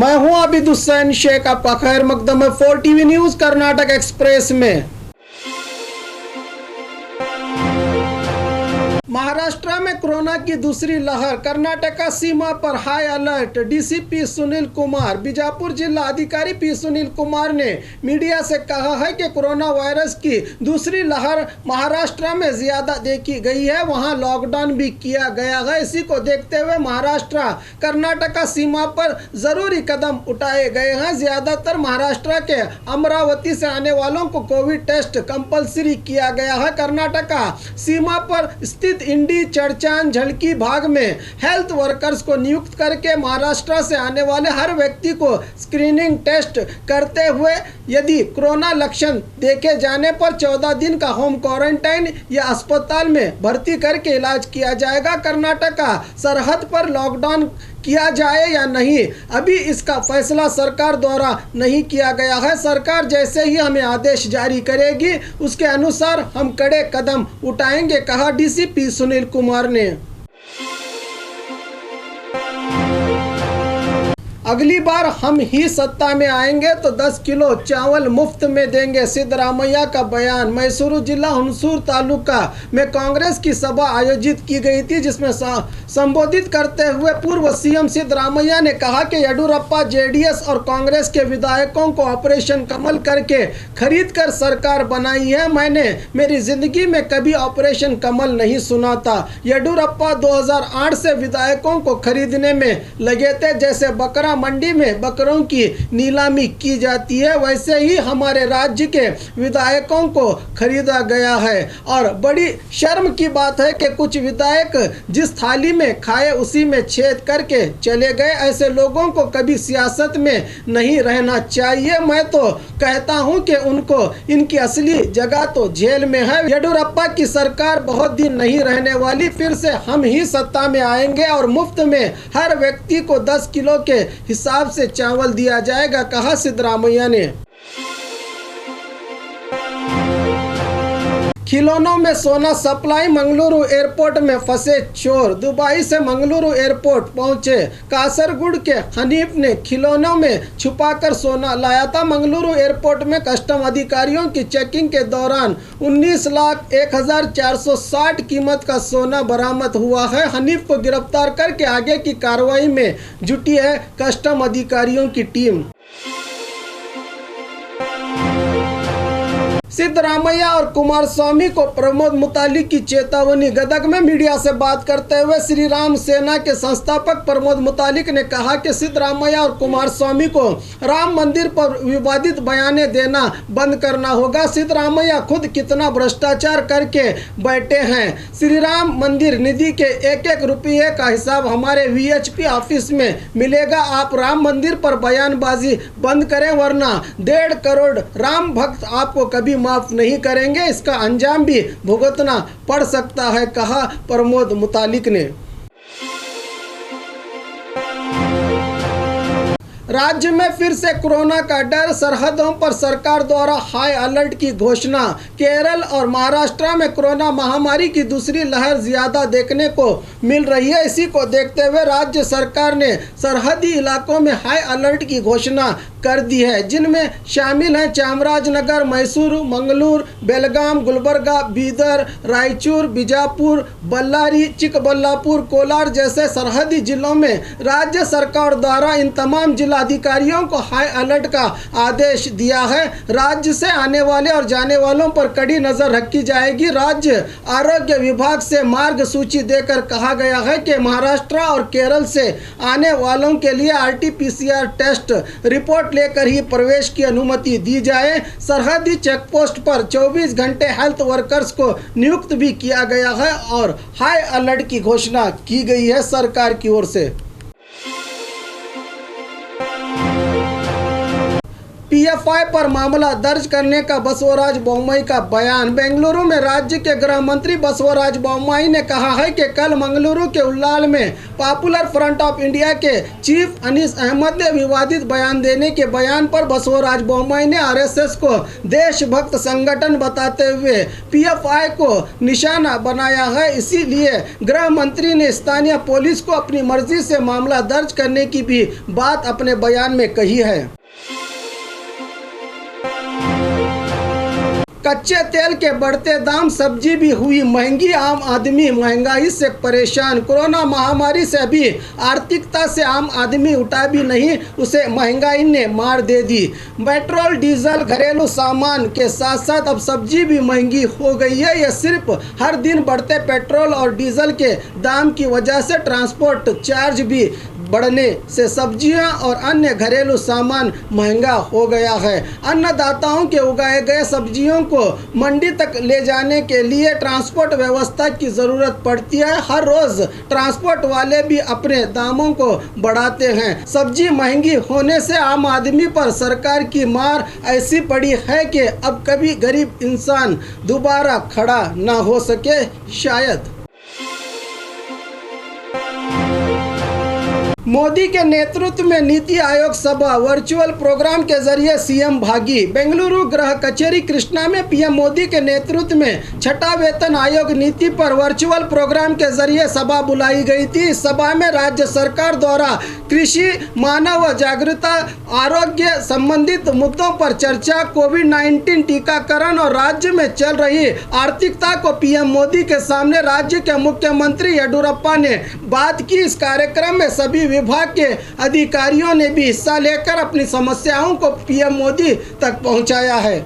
मैं हूं आबिद हुसैन शेख, आपका खैर मकदम है 4 टीवी न्यूज कर्नाटक एक्सप्रेस में। महाराष्ट्र में कोरोना की दूसरी लहर, कर्नाटक सीमा पर high alert. DCP Sunil Kumar, Bijapur जिला अधिकारी पी सुनील कुमार ने मीडिया से कहा है कि कोरोना वायरस की दूसरी लहर महाराष्ट्र में ज्यादा देखी गई है, वहां लॉकडाउन भी किया गया है। इसी को देखते हुए महाराष्ट्र कर्नाटक सीमा पर जरूरी कदम उठाए गए हैं। ज्यादातर महाराष्ट्र के अमरावती से आने वालों को कोविड टेस्ट कंपलसरी किया गया है। कर्नाटक सीमा पर स्थित इंडी चड़चान झलकी भाग में हेल्थ वर्कर्स को नियुक्त करके महाराष्ट्र से आने वाले हर व्यक्ति को स्क्रीनिंग टेस्ट करते हुए यदि कोरोना लक्षण देखे जाने पर 14 दिन का होम क्वारंटाइन या अस्पताल में भर्ती करके इलाज किया जाएगा। कर्नाटक सरहद पर लॉकडाउन किया जाए या नहीं, अभी इसका फैसला सरकार द्वारा नहीं किया गया है। सरकार जैसे ही हमें आदेश जारी करेगी उसके अनुसार हम कड़े कदम उठाएंगे, कहा डीसीपी सुनील कुमार ने। अगली बार हम ही सत्ता में आएंगे तो 10 किलो चावल मुफ्त में देंगे, सिद्धरामैया का बयान। मैसूरू जिला हुनसूर तालुका में कांग्रेस की सभा आयोजित की गई थी, जिसमें संबोधित करते हुए पूर्व सीएम सिद्धरामैया ने कहा कि येडियुरप्पा जेडीएस और कांग्रेस के विधायकों को ऑपरेशन कमल करके खरीद कर सरकार बनाई है। मैंने मेरी जिंदगी में कभी ऑपरेशन कमल नहीं सुना था। येडियुरप्पा 2008 से विधायकों को खरीदने में लगे थे। जैसे बकरा मंडी में बकरों की नीलामी की जाती है, वैसे ही हमारे राज्य के विधायकों को खरीदा गया है। और बड़ी शर्म की बात है कि कुछ विधायक जिस थाली में खाए उसी में छेद करके चले गए। ऐसे लोगों को कभी सियासत में नहीं रहना चाहिए। मैं तो कहता हूं कि उनको इनकी असली जगह तो जेल में है। येडियुरप्पा की सरकार बहुत दिन नहीं रहने वाली, फिर से हम ही सत्ता में आएंगे और मुफ्त में हर व्यक्ति को 10 किलो के हिसाब से चावल दिया जाएगा, कहा सिद्धरामैया ने। खिलौनों में सोना सप्लाई, मंगलुरु एयरपोर्ट में फंसे चोर। दुबई से मंगलुरु एयरपोर्ट पहुंचे कासरगुड़ के हनीफ ने खिलौनों में छुपाकर सोना लाया था। मंगलुरु एयरपोर्ट में कस्टम अधिकारियों की चेकिंग के दौरान 19,01,460 कीमत का सोना बरामद हुआ है। हनीफ को गिरफ्तार करके आगे की कार्रवाई में जुटी है कस्टम अधिकारियों की टीम। सिद्धरामैया और कुमारस्वामी को प्रमोद मुतालिक की चेतावनी। गदग में मीडिया से बात करते हुए श्री राम सेना के संस्थापक प्रमोद मुतालिक ने कहा कि सिद्धरामैया और कुमारस्वामी को राम मंदिर पर विवादित बयानें देना बंद करना होगा। सिद्धरामैया खुद कितना भ्रष्टाचार करके बैठे हैं। श्री राम मंदिर निधि के एक रुपये का हिसाब हमारे वीएचपी ऑफिस में मिलेगा। आप राम मंदिर पर बयानबाजी बंद करें, वरना 1.5 करोड़ राम भक्त आपको कभी माफ नहीं करेंगे। इसका अंजाम भी भुगतना पड़ सकता है, कहा प्रमोद मुतालिक ने। राज्य में फिर से कोरोना का डर, सरहदों पर सरकार द्वारा हाई अलर्ट की घोषणा। केरल और महाराष्ट्र में कोरोना महामारी की दूसरी लहर ज्यादा देखने को मिल रही है। इसी को देखते हुए राज्य सरकार ने सरहदी इलाकों में हाई अलर्ट की घोषणा कर दी है, जिनमें शामिल हैं चामराजनगर, मैसूरू, मंगलूर, बेलगाम, गुलबर्गा, बीदर, रायचूर, बीजापुर, बल्लारी, चिकबल्लापुर, कोलार जैसे सरहदी जिलों में राज्य सरकार द्वारा इन तमाम जिला अधिकारियों को हाई अलर्ट का आदेश दिया है। राज्य से आने वाले और जाने वालों पर कड़ी नजर रखी जाएगी। राज्य आरोग्य विभाग से मार्गसूची देकर कहा गया है कि महाराष्ट्र और केरल से आने वालों के लिए RT-PCR टेस्ट रिपोर्ट लेकर ही प्रवेश की अनुमति दी जाए। सरहदी चेकपोस्ट पर 24 घंटे हेल्थ वर्कर्स को नियुक्त भी किया गया है और हाई अलर्ट की घोषणा की गई है सरकार की ओर से। पीएफआई पर मामला दर्ज करने का बसवराज बोम्मई का बयान। बेंगलुरु में राज्य के गृह मंत्री बसवराज बोम्मई ने कहा है कि कल मंगलुरु के उल्लाल में पॉपुलर फ्रंट ऑफ इंडिया के चीफ अनीस अहमद ने विवादित बयान देने के बयान पर बसवराज बोम्मई ने आरएसएस को देशभक्त संगठन बताते हुए पीएफआई को निशाना बनाया है। इसीलिए गृह मंत्री ने स्थानीय पुलिस को अपनी मर्जी से मामला दर्ज करने की भी बात अपने बयान में कही है। कच्चे तेल के बढ़ते दाम, सब्जी भी हुई महंगी, आम आदमी महंगाई से परेशान। कोरोना महामारी से अभी आर्थिकता से आम आदमी उठा भी नहीं, उसे महंगाई ने मार दे दी। पेट्रोल, डीजल, घरेलू सामान के साथ साथ अब सब्जी भी महंगी हो गई है। यह सिर्फ हर दिन बढ़ते पेट्रोल और डीजल के दाम की वजह से ट्रांसपोर्ट चार्ज भी बढ़ने से सब्जियां और अन्य घरेलू सामान महंगा हो गया है। अन्नदाताओं के उगाए गए सब्जियों को मंडी तक ले जाने के लिए ट्रांसपोर्ट व्यवस्था की ज़रूरत पड़ती है। हर रोज़ ट्रांसपोर्ट वाले भी अपने दामों को बढ़ाते हैं। सब्जी महंगी होने से आम आदमी पर सरकार की मार ऐसी पड़ी है कि अब कभी गरीब इंसान दोबारा खड़ा ना हो सके शायद। मोदी के नेतृत्व में नीति आयोग सभा, वर्चुअल प्रोग्राम के जरिए सीएम भागी। बेंगलुरु गृह कचेरी कृष्णा में पीएम मोदी के नेतृत्व में छठा वेतन आयोग नीति पर वर्चुअल प्रोग्राम के जरिए सभा बुलाई गई थी। इस सभा में राज्य सरकार द्वारा कृषि, मानव जागरूकता, आरोग्य संबंधित मुद्दों पर चर्चा, कोविड-19 टीकाकरण और राज्य में चल रही आर्थिकता को पीएम मोदी के सामने राज्य के मुख्यमंत्री येडियुरप्पा ने बात की। इस कार्यक्रम में सभी विभाग के अधिकारियों ने भी हिस्सा लेकर अपनी समस्याओं को पीएम मोदी तक पहुंचाया है।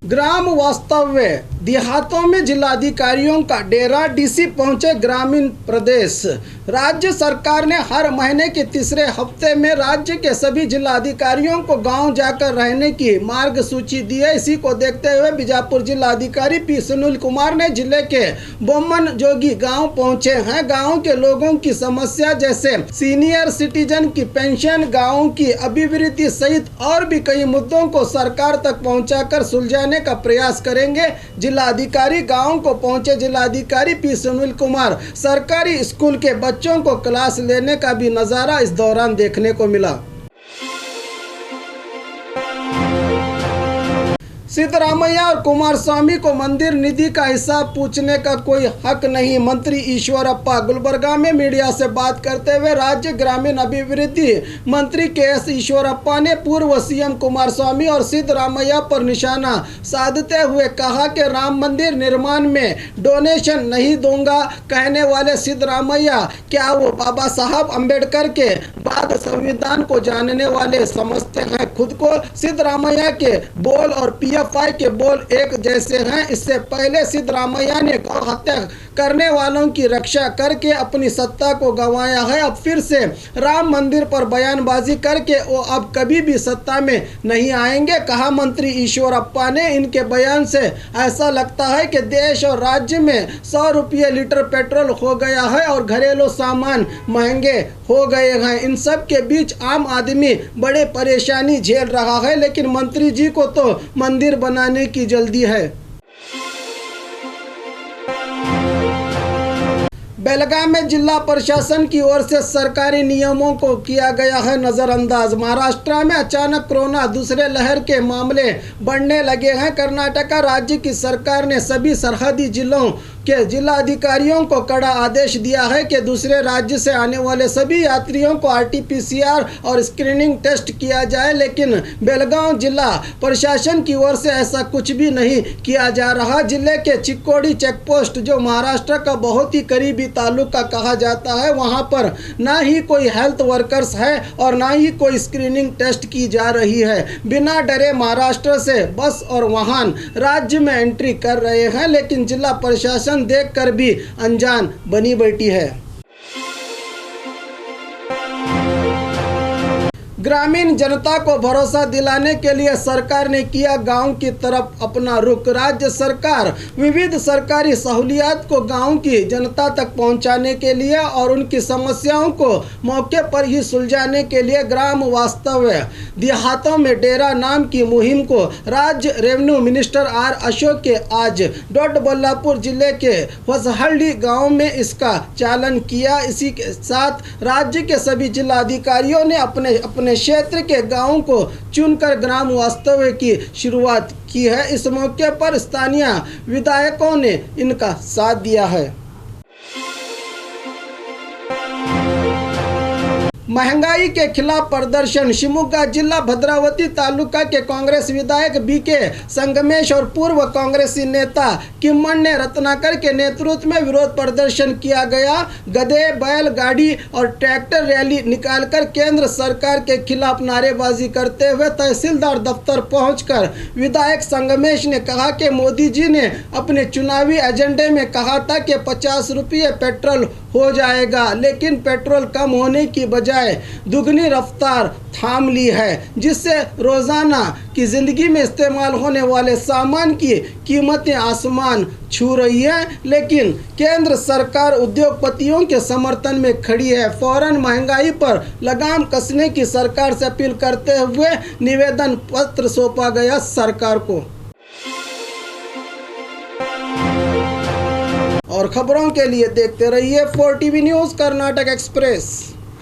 ग्राम वास्तव्य, देहातों में जिलाधिकारियों का डेरा, डीसी पहुंचे ग्रामीण प्रदेश। राज्य सरकार ने हर महीने के तीसरे हफ्ते में राज्य के सभी जिलाधिकारियों को गांव जाकर रहने की मार्गसूची दी है। इसी को देखते हुए बीजापुर जिलाधिकारी पी सुनील कुमार ने जिले के बोमन जोगी गांव पहुंचे हैं। गांव के लोगों की समस्या जैसे सीनियर सिटीजन की पेंशन, गाँव की अभिवृद्धि सहित और भी कई मुद्दों को सरकार तक पहुँचाकर सुलझाने का प्रयास करेंगे। जिलाधिकारी गांव को पहुंचे जिलाधिकारी पी सुनील कुमार सरकारी स्कूल के बच्चों को क्लास लेने का भी नज़ारा इस दौरान देखने को मिला। सिद्धरामैया और कुमारस्वामी को मंदिर निधि का हिसाब पूछने का कोई हक नहीं, मंत्री ईश्वरप्पा। गुलबर्गा में मीडिया से बात करते हुए राज्य ग्रामीण अभिवृद्धि मंत्री के.एस. ईश्वरप्पा ने पूर्व सीएम कुमारस्वामी और सिद्धरामैया पर निशाना साधते हुए कहा कि राम मंदिर निर्माण में डोनेशन नहीं दूंगा कहने वाले सिद्धरामैया क्या वो बाबा साहब अम्बेडकर के बाद संविधान को जानने वाले समझते हैं खुद को? सिद्धरामैया के बोल और पीएफआई के बोल एक जैसे हैं। इससे पहले सिद्धरामैया ने गौ हत्या करने वालों की रक्षा करके अपनी सत्ता को गंवाया है। अब फिर से राम मंदिर पर बयानबाजी करके वो अब कभी भी सत्ता में नहीं आएंगे, कहा मंत्री ईश्वरप्पा ने। इनके बयान से ऐसा लगता है कि देश और राज्य में 100 रुपये लीटर पेट्रोल हो गया है और घरेलू सामान महंगे हो गए हैं। इन सब के बीच आम आदमी बड़े परेशानी झेल रहा है, लेकिन मंत्री जी को तो मंदिर बनाने की जल्दी है। बेलगाम में जिला प्रशासन की ओर से सरकारी नियमों को किया गया है नज़रअंदाज। महाराष्ट्र में अचानक कोरोना दूसरे लहर के मामले बढ़ने लगे हैं। कर्नाटका राज्य की सरकार ने सभी सरहदी जिलों के जिलाधिकारियों को कड़ा आदेश दिया है कि दूसरे राज्य से आने वाले सभी यात्रियों को आरटीपीसीआर और स्क्रीनिंग टेस्ट किया जाए, लेकिन बेलगांव जिला प्रशासन की ओर से ऐसा कुछ भी नहीं किया जा रहा। जिले के चिक्कोडी चेकपोस्ट, जो महाराष्ट्र का बहुत ही करीबी तालुका कहा जाता है, वहां पर ना ही कोई हेल्थ वर्कर्स है और ना ही कोई स्क्रीनिंग टेस्ट की जा रही है। बिना डरे महाराष्ट्र से बस और वाहन राज्य में एंट्री कर रहे हैं, लेकिन जिला प्रशासन देखकर भी अनजान बनी बैठी है। ग्रामीण जनता को भरोसा दिलाने के लिए सरकार ने किया गांव की तरफ अपना रुख। राज्य सरकार विविध सरकारी सहूलियात को गांव की जनता तक पहुंचाने के लिए और उनकी समस्याओं को मौके पर ही सुलझाने के लिए ग्राम वास्तव्य देहातों में डेरा नाम की मुहिम को राज्य रेवेन्यू मिनिस्टर आर अशोक के आज डोडबल्लापुर जिले के फसहल्डी गांव में इसका चालन किया। इसी के साथ राज्य के सभी जिलाधिकारियों ने अपने अपने क्षेत्र के गांवों को चुनकर ग्राम वास्तव्य की शुरुआत की है। इस मौके पर स्थानीय विधायकों ने इनका साथ दिया है। महंगाई के खिलाफ प्रदर्शन। शिवमोगा जिला भद्रावती तालुका के कांग्रेस विधायक बीके संगमेश और पूर्व कांग्रेसी नेता किम्मण्य रत्नाकर के नेतृत्व में विरोध प्रदर्शन किया गया। गधे, बैल गाड़ी और ट्रैक्टर रैली निकालकर केंद्र सरकार के खिलाफ नारेबाजी करते हुए तहसीलदार दफ्तर पहुंचकर विधायक संगमेश ने कहा कि मोदी जी ने अपने चुनावी एजेंडे में कहा था कि 50 रुपये पेट्रोल हो जाएगा, लेकिन पेट्रोल कम होने की बजाय दुगनी रफ्तार थाम ली है, जिससे रोजाना की जिंदगी में इस्तेमाल होने वाले सामान की कीमतें आसमान छू रही हैं। लेकिन केंद्र सरकार उद्योगपतियों के समर्थन में खड़ी है। फौरन महंगाई पर लगाम कसने की सरकार से अपील करते हुए निवेदन पत्र सौंपा गया सरकार को। और खबरों के लिए देखते रहिए 4 TV न्यूज़ कर्नाटक एक्सप्रेस।